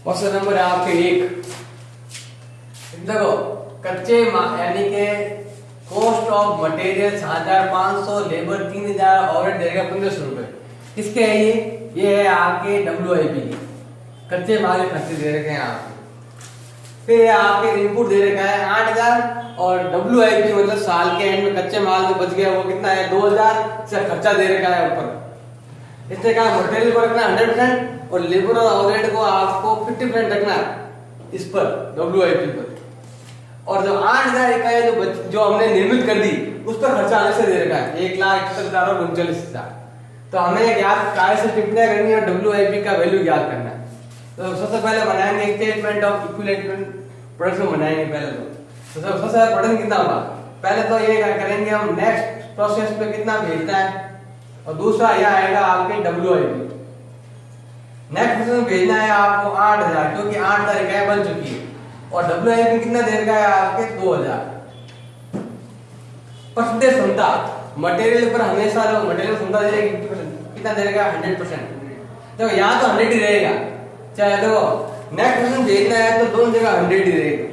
Question number है आपके एक। देखो कच्चे यानी के cost of material 1500, labour 3000, overhead देगा 1500 रुपए। किसके है ये है आपके WIP के कच्चे माल के खर्चे दे रखे हैं आपके। फिर आपके इनपुट दे रखा है 8000 और WIP मतलब साल के एंड में कच्चे माल जो बच गया वो कितना है 2000 से खर्चा दे रखा है ऊपर। इसने कहा मटेरियल को रखना 100% और लेबर और ओवरहेड को आपको 50% रखना है इस पर WIP पर। और जो 8000 इकाई जो हमने निर्मित कर दी उस पर खर्चा अलग से दे रखा है 1,71,000 और 39,000। तो हमें ज्ञात काय से टिप्पणियां करनी है और WIP का वैल्यू ज्ञात करना है। तो सबसे पहले बनाएंगे स्टेटमेंट ऑफ इक्विवेलेंट प्रोडक्शन बनाएंगे पहले तो सबसे पहले प्रोडक्शन कितना होगा पहले तो ये करेंगे हम नेक्स्ट प्रोसेस पे कितना भेजना है और दूसरा यह आएगा आपके WIP। नेक्स्ट प्रोसेस में भेजना है आपको 8000 क्योंकि 8000 इकाई बन चुकी है और WIP कितना देर का है आपके 2000। परसेंटेज क्षमता मटेरियल पर हमेशा मटेरियल क्षमता देगा कितना देगा 100%। देखो यहाँ तो 100 ही रहेगा चाहे देखो नेक्स्ट क्वेश्चन भेजना है तो दोनों जगह 100 ही रहेगा।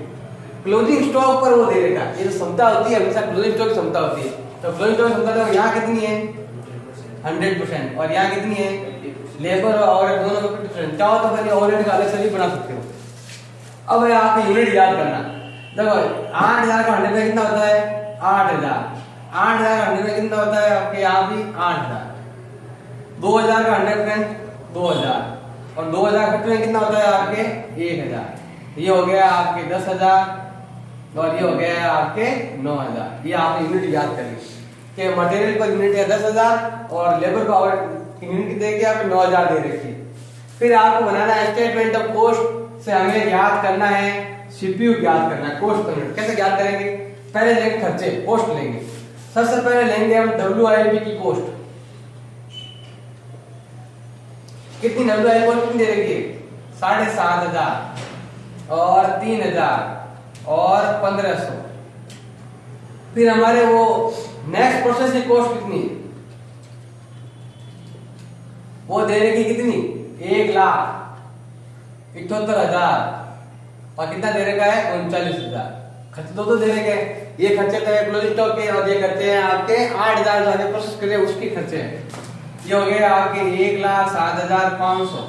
क्लोजिंग स्टॉक पर वो दे देगा ये जो क्षमता होती है हमेशा क्लोजिंग स्टॉक की क्षमता होती है। तो क्लोजिंग स्टॉक क्षमता देखो यहाँ कितनी है 100% और यहाँ कितनी है लेबर और दोनों में 50%। चाहो तो फिर ओवरहेड का अलग से भी बना सकते हो। अब है आपको यूनिट याद करना। देखो 8000 का 100 में कितना होता है 8000। 8000 का 100 में कितना होता है आपके यहाँ भी 8000। 2000 का 100% 2000 और 2000 में कितना होता है आपके 1000। ये हो गया आपके 10,000 और ये हो गया आपके 9,000। ये आपने यूनिट याद करेंगे कि मटेरियल पर यूनिट है 10,000 और लेबर का यूनिट देके आपको 9,000 दे रखी है। फिर आपको बनाना है स्टेटमेंट ऑफ कॉस्ट से हमें याद करना है CPU याद करना है कॉस्ट पर यूनिट। कैसे याद करेंगे पहले लेंगे खर्चे कॉस्ट लेंगे। सबसे पहले लेंगे हम WIP की कॉस्ट। कितनी WIP कॉस्ट कितनी दे रखी है 7,500 और 3,000 और 1,500। फिर हमारे वो नेक्स्ट प्रोसेस की कॉस्ट कितनी है वो दे रखी कितनी 1,78,000 और कितना दे रखा है 39,000। खर्चे तो दे रखे हैं ये खर्चे तो क्लोजिंग स्टॉक के और ये खर्चे हैं आपके 8,000 जो आगे प्रोसेस करे उसके खर्चे हैं। ये हो गए आपके 1,07,500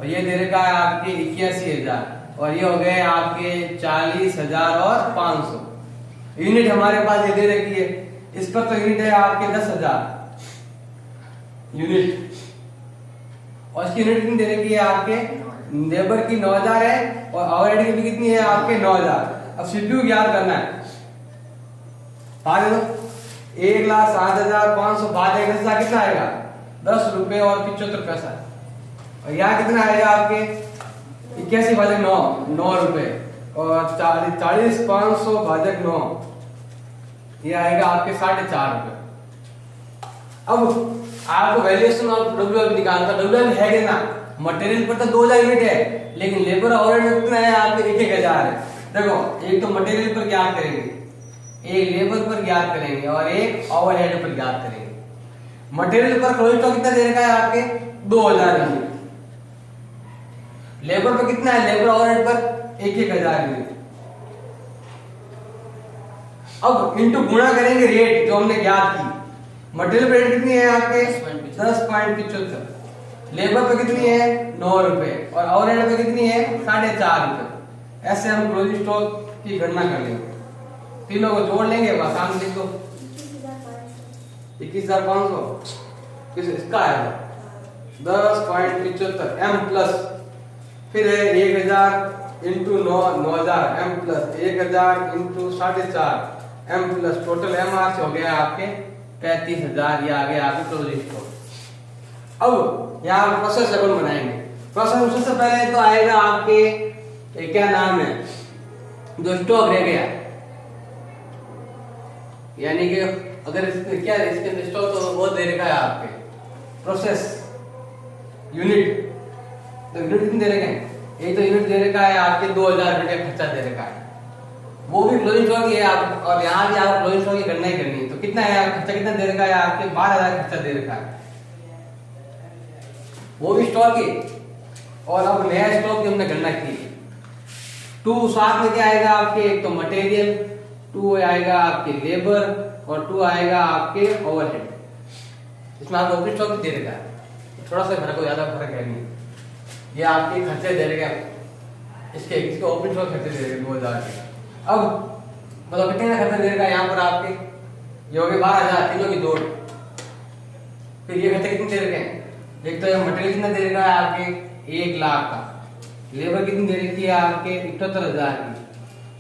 और ये दे रखा है आपके 81,000 और ये हो गए आपके 40,000 और 500। यूनिट हमारे पास ये दे रखी है इस पर तो यूनिट है आपके 10,000 यूनिट और इसकी यूनिट कितनी दे रखी है आपके लेबर की 9,000 है और ओवरहेड की भी कितनी है आपके 9,000। अब CPU याद करना है भाग दो 1,07,500 भाग 10,000 कितना आएगा 10 रुपए और 75 पैसा और यहाँ कितना आएगा आपके 81 भाजक 9 रुपए और 40,500 भाजक 9 ये आएगा आपके 4.5 रुपए। अब आपको वैल्यूएशन ऑफ WIP निकालना WIP है कितना मटेरियल पर तो 2,000 यूनिट है लेकिन लेबर ओवरहेड में कितना है आपके 1,000 है। देखो एक तो मटेरियल पर ज्ञात करेंगे एक लेबर पर ज्ञात करेंगे और एक ओवरहेड पर ज्ञात करेंगे। मटेरियल पर क्लोजिंग स्टॉक कितना दे रखा है आपके 2,000 यूनिट। लेबर पर कितना है लेबर ओवरहेड पर 1,000 यूनिट। अब इनटू गुणा करेंगे रेट जो हमने ज्ञात की। मटेरियल रेट कितनी है आपके 10.75 लेबर पे कितनी है 9 रुपए और ओवरहेड पे कितनी है 4.5 रुपए। ऐसे हम क्लोजिंग स्टॉक की गणना कर लेंगे तीनों को जोड़ लेंगे बस आसान लिख दो 21,500 इसका है 10.75 M प्लस फिर है 1,000 into 9,000 M plus 1,000 into 4.5 M plus total MR से हो गया आपके 35,000। ये आ गया आपके क्लोजिंग स्टॉक। अब यहाँ प्रोसेस अपन बनाएंगे। प्रोसेस सबसे पहले तो आएगा आपके क्या नाम है जो स्टॉक रह गया यानी कि अगर क्या इसके स्टॉक तो वो दे रखा है आपके प्रोसेस यूनिट। तो यूनिट कितने दे रखे हैं एक तो यूनिट दे रखा है आपके 2,000 यूनिट का खर्चा दे रखा है वो भी क्लोजिंग स्टॉक ही है आप और यहाँ भी आप क्लोजिंग स्टॉक की गणना ही करनी है। तो कितना है खर्चा कितना दे रखा है आपके 12,000 खर्चा दे रखा है वो भी स्टॉक ही और अब नया स्टॉक की हमने गणना की। 2 साथ में क्या आएगा आपके, एक तो मटेरियल, 2 आएगा आपके लेबर और 2 आएगा आपके ओवरहेड। इसमें आपको ओपनिंग स्टॉक दे देगा, थोड़ा सा फर्क हो, ज्यादा फर्क है नहीं। ये आपके खर्चे दे देगा, इसके ओपनिंग स्टॉक खर्चे दे देगा 2000 के। अब मतलब कितने का खर्चा दे देगा यहाँ पर आपके, ये हो गए 12,000 तीनों की दौड़। फिर ये खर्चे कितने दे रखे हैं, एक तो मटेरियल कितना दे रखा है आपके 1 लाख का, लेबर कितनी दे रखी है आपके 78,000 की,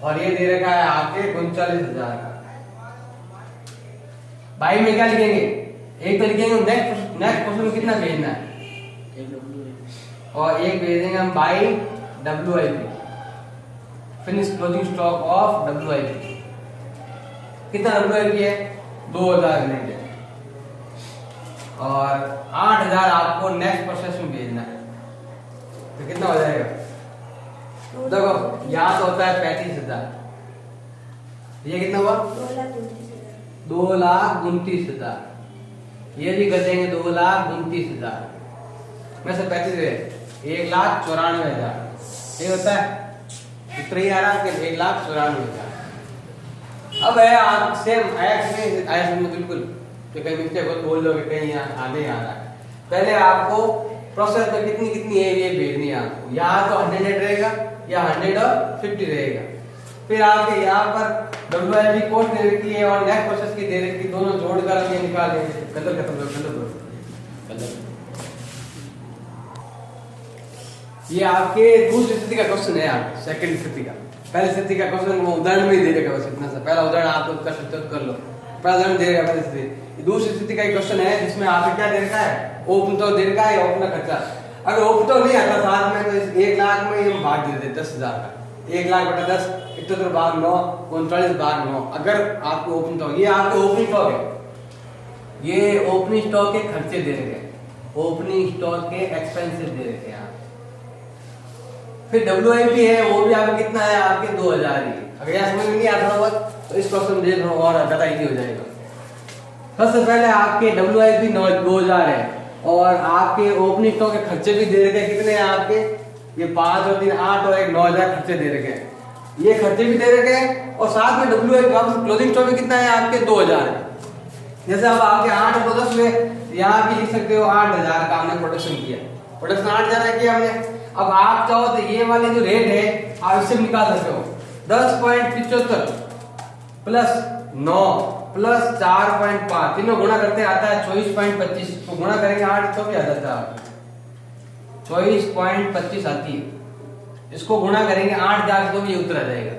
और ये दे रखा है आपके 39,000 का। बाई में क्या लिखेंगे, एक तो लिखेंगे नेक्स्ट क्वेश्चन में कितना भेजना है, और एक भेज देंगे हम by WIP, finish closing stock of WIP। कितना WIP है 2000 यूनिट है, और 8,000 आपको नेक्स्ट प्रोसेस में भेजना है। तो कितना हो जाएगा, देखो यहाँ तो होता है 35,000, ये कितना हुआ 2,29,000, ये भी कर देंगे 2,29,000 में से 35 है 1,94,000, ये होता है इतना ही आ रहा है 1,94,000। अब है आप सेम आया में बिल्कुल, तो कहीं मिस्टेक हो तो बोल दोगे कहीं आने आ रहा है। पहले आपको प्रोसेस में कितनी कितनी है ये भेजनी है आपको, यहाँ तो 100 रहेगा या 150 रहेगा। फिर आपके यहाँ पर WIP कॉस्ट दे रखी है और नेक्स्ट प्रोसेस की दे रखी है, दोनों जोड़कर ये निकालेंगे। कलर ये आपके दूसरी स्थिति का क्वेश्चन है, आप सेकंड स्थिति का। पहली स्थिति का क्वेश्चन वो उदाहरण में ही दे देगा, बस इतना सा पहला उदाहरण आप लोग कर सकते हो, कर लो। पहला उदाहरण दे देगा पहली स्थिति। दूसरी स्थिति का एक क्वेश्चन है जिसमें आपको क्या दे रखा है, ओपन तो दे रखा है, ओपन खर्चा। अगर ओपन तो नहीं आता साथ में तो इस 1 लाख में हम भाग दे देते 10,000 का, 1 लाख बटा 10 71 भाग 9 39 भाग 9। अगर आपको ओपन स्टॉक, ये आपके ओपनिंग स्टॉक है, ये ओपनिंग स्टॉक के खर्चे दे रखे हैं, ओपनिंग स्टॉक के एक्सपेंसेस दे रखे हैं। फिर WIP है, वो भी आपका कितना है आपके 2,000 ही। अगर यहाँ समझ में नहीं आता होगा तो इस क्वेश्चन देख लो और ज्यादा इजी हो जाएगा। सबसे पहले आपके WIP 2,000 है और आपके ओपनिंग स्टॉक के खर्चे भी दे रखे हैं, कितने हैं आपके, ये 5 और 3 8 और 1 9,000 खर्चे दे रखे हैं, ये खर्चे भी दे रखे हैं। और साथ में WIP क्लोजिंग स्टॉक में कितना है आपके 2,000 है। जैसे अब आपके 8 और 10 में यहाँ भी लिख सकते हो 8,000 का हमने प्रोडक्शन किया, प्रोडक्शन 8,000 किया हमने। अब आप चाहो तो ये वाले जो रेट है आप इससे निकाल सकते हो, 10.75 प्लस 9 प्लस 4.5 तीनों गुणा करते आता है 24.25, तो गुणा करेंगे 8 तो भी आ जाता है 24.25 आती है। इसको गुणा करेंगे 8,000 तो भी उत्तर आ जाएगा,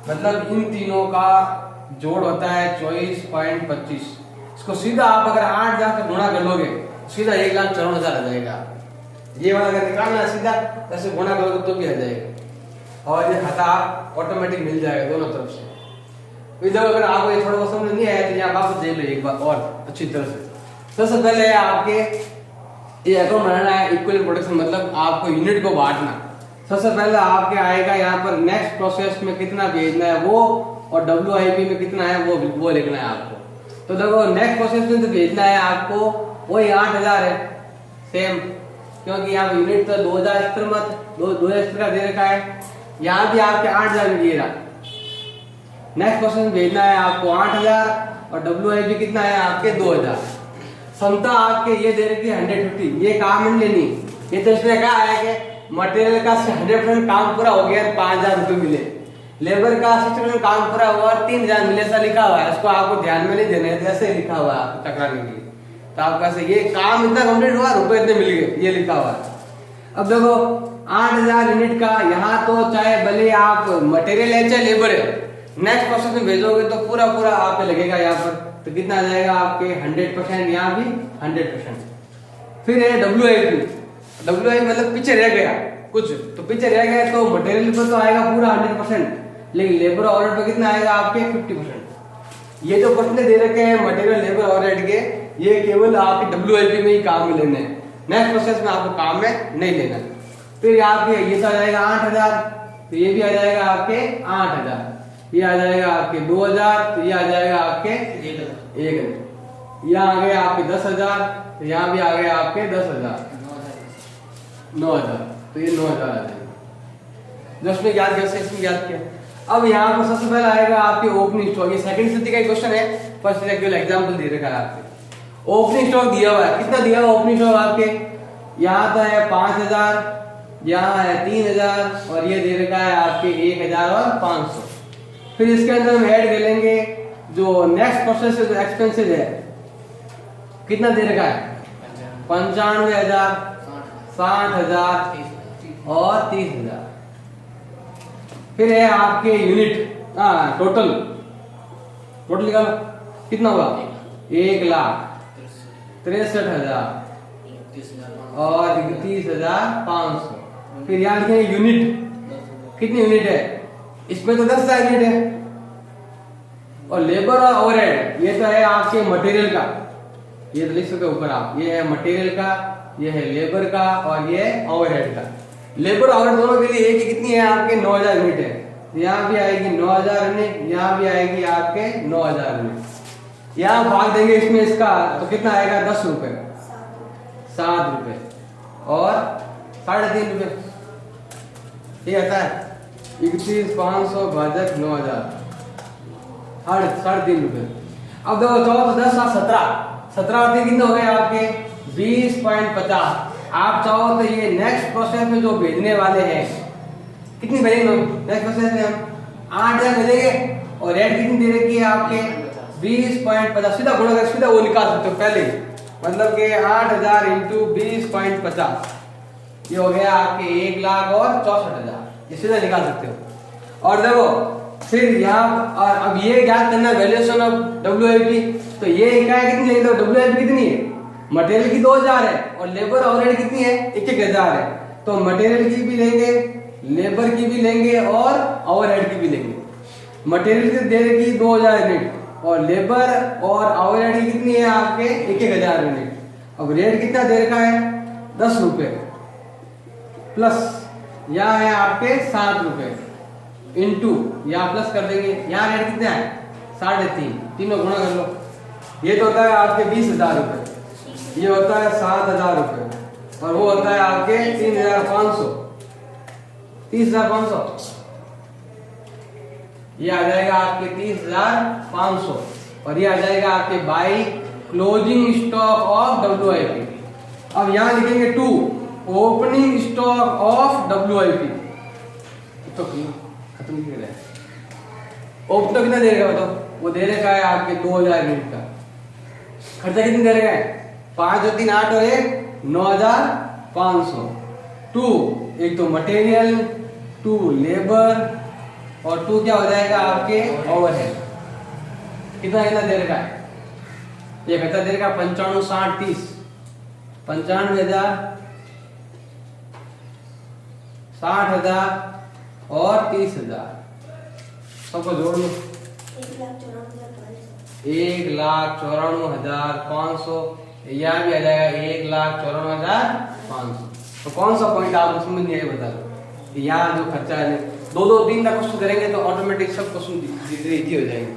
मतलब इन तीनों का जोड़ होता है 24.25। इसको सीधा आप अगर 8,000 से गुणा कर लोगे सीधा 1,54,000 आ जाएगा। ये वाला अगर निकालना है सीधा ऐसे गुणा करोगे तो भी आ जाएगा, और ये खाता ऑटोमेटिक मिल जाएगा दोनों तरफ से। इधर अगर आपको ये थोड़ा समझ नहीं आया तो यहाँ वापस देख लो एक बार और अच्छी तरह से। सबसे पहले आपके ये अकाउंट बनाना है इक्वल प्रोडक्शन, मतलब आपको यूनिट को बांटना। सबसे पहले आपके आएगा यहाँ पर नेक्स्ट प्रोसेस में कितना भेजना है वो, और WIP में कितना है वो लिखना है आपको। तो देखो नेक्स्ट प्रोसेस में जो भेजना है आपको वही 8,000 है सेम, क्योंकि यहाँ पे यूनिट तो 2,000 मत 2,000 का दे रखा है, यहाँ भी आपके 8,000 में दिए रहा। नेक्स्ट क्वेश्चन भेजना है आपको 8,000 और WIP कितना है आपके 2,000। क्षमता आपके ये दे रखी है 150, ये काम नहीं लेनी, ये तो इसमें क्या है कि मटेरियल का 100% काम पूरा हो गया 5,000 रुपये मिले, लेबर का 60% काम पूरा हुआ 3,000 मिले, ऐसा लिखा हुआ है। इसको आपको ध्यान में नहीं देना है, जैसे लिखा हुआ है आपको टकराने के लिए। तो आपका से ये काम इतना कंप्लीट हुआ, रुपए इतने मिल गए, ये लिखा हुआ है। अब देखो 8,000 यूनिट का यहाँ तो चाहे भले आप मटेरियल है चाहे लेबर है, नेक्स्ट प्रोसेस में भेजोगे तो पूरा पूरा आप पे लगेगा यहाँ पर, तो कितना आ जाएगा आपके 100%, यहाँ भी 100%। फिर है WIP मतलब पीछे रह गया कुछ, तो पीछे रह गया तो मटेरियल पर तो आएगा पूरा 100%, लेकिन लेबर ओवरहेड पे कितना आएगा आपके 50%। ये जो क्वेश्चन दे रखे हैं मटेरियल लेबर ओवरहेड के, ये केवल आपके WIP में ही काम में लेने हैं, नेक्स्ट प्रोसेस में आपको काम में नहीं लेना। फिर आपके ये तो आ जाएगा 8,000, तो ये भी आ जाएगा आपके 8,000, ये आ जाएगा आपके 2,000, तो ये आ जाएगा आपके 1,000, यहाँ आ गया आपके 10,000, तो यहाँ भी आ गया आपके 10,000 9,000, तो ये 9000 आ जाएगा। जो उसमें याद किया उससे इसमें याद किया। अब यहाँ पर सबसे पहले आएगा आपके ओपनिंग स्टॉक। ये सेकंड स्थिति का क्वेश्चन है, फर्स्ट केवल एग्जांपल दे रखा है आपके। ओपनिंग स्टॉक दिया हुआ है, कितना दिया हुआ ओपनिंग स्टॉक आपके? यहाँ तो है 5000, यहाँ है 3000 और ये दे रखा है आपके 1000 और 500। फिर इसके अंदर हम ऐड कर लेंगे जो नेक्स्ट प्रोसेस जो एक्सपेंसेस है, कितना दे रखा है? 95000, 60000 और 30000। फिर है आपके यूनिट, टोटल निकालो कितना होगा? 1,63,000 और 31,500। फिर यहाँ लिखेंगे यूनिट, कितनी यूनिट है? इसमें तो 10,000 यूनिट है। और लेबर और ओवरहेड, ये तो है आपके मटेरियल का, ये तो लिख सकते हो ऊपर आप, ये है मटेरियल का, ये है लेबर का और ये ओवरहेड का। लेबर और ओवरहेड दोनों के लिए एक ही कितनी है आपके? 9000 यूनिट है। यहाँ भी आएगी 9000 यूनिट, यहाँ भी आएगी आपके 9000 यूनिट। यहाँ भाग देंगे इसमें इसका तो कितना आएगा? 10 रुपए, 7 रुपए और 3.5 रुपए। ये आता है 31,500 भाजक 9000, 3.5 रुपए। अब देखो 14, 10, 17 और 3 कितने हो गए आपके? 20.50। आप चाहो तो ये नेक्स्ट प्रोसेस में जो भेजने वाले हैं, कितनी भेजेंगे नेक्स्ट प्रोसेस में? हम 8000 भेजेंगे और रेट कितनी दे रखी है आपके? 20.50। सीधा गुणा कर, सीधा वो निकाल सकते हो पहले, मतलब कि 8000 इंटू 20.50, ये हो गया आपके 1,64,000। ये सीधा निकाल सकते हो। और देखो फिर यहाँ अब ये ज्ञात करना वैल्यूएशन ऑफ WIP। तो ये इकाई कितनी है? तो WIP कितनी है? मटेरियल की 2000 है और लेबर ओवरहेड कितनी है? 1,000 है। तो मटेरियल की भी लेंगे, लेबर की भी लेंगे और ओवरहेड की भी लेंगे। मटेरियल की दे रखी 2000 यूनिट और लेबर और ओवरहेड की कितनी है आपके? 1,000 यूनिट। अब रेट कितना दे रखा है? 10 रुपए प्लस यहाँ है आपके 7 रुपए इंटू, यहाँ प्लस कर देंगे, यहाँ रेट कितना है? 3.5, तीनों गुणा कर लो। ये तो होता है आपके 20,000 रुपए, ये होता है 7,000 रुपए और वो होता है आपके 3,500, 30,500। ये आ जाएगा आपके 30,500 और ये आ जाएगा आपके by closing stock of WIP। अब यहाँ लिखेंगे 2 ओपनिंग स्टॉक ऑफ WIP। तो खत्म नहीं है। ओपन कितना दे रखा बताओ? वो दे रखा है आपके 2000 यूनिट का। खर्चा कितने दे रखा है? 5 और 3 8 और 1 9,500। 2 एक तो मटेरियल, 2 लेबर और 2 क्या हो जाएगा आपके? ओवरहेड। कितना कितना दे रखा है? ये खर्चा दे रखा 95 60 30, 95,000, 60,000 और 30,000। सबको जोड़ लो। 1,94,500। यहाँ भी आ जाएगा 1,94,500। तो कौन सा पॉइंट आप समझ नहीं आए बता दो। यहाँ जो खर्चा है 2-2 दिन का क्वेश्चन करेंगे तो ऑटोमेटिक सब क्वेश्चन इजी हो जाएंगे।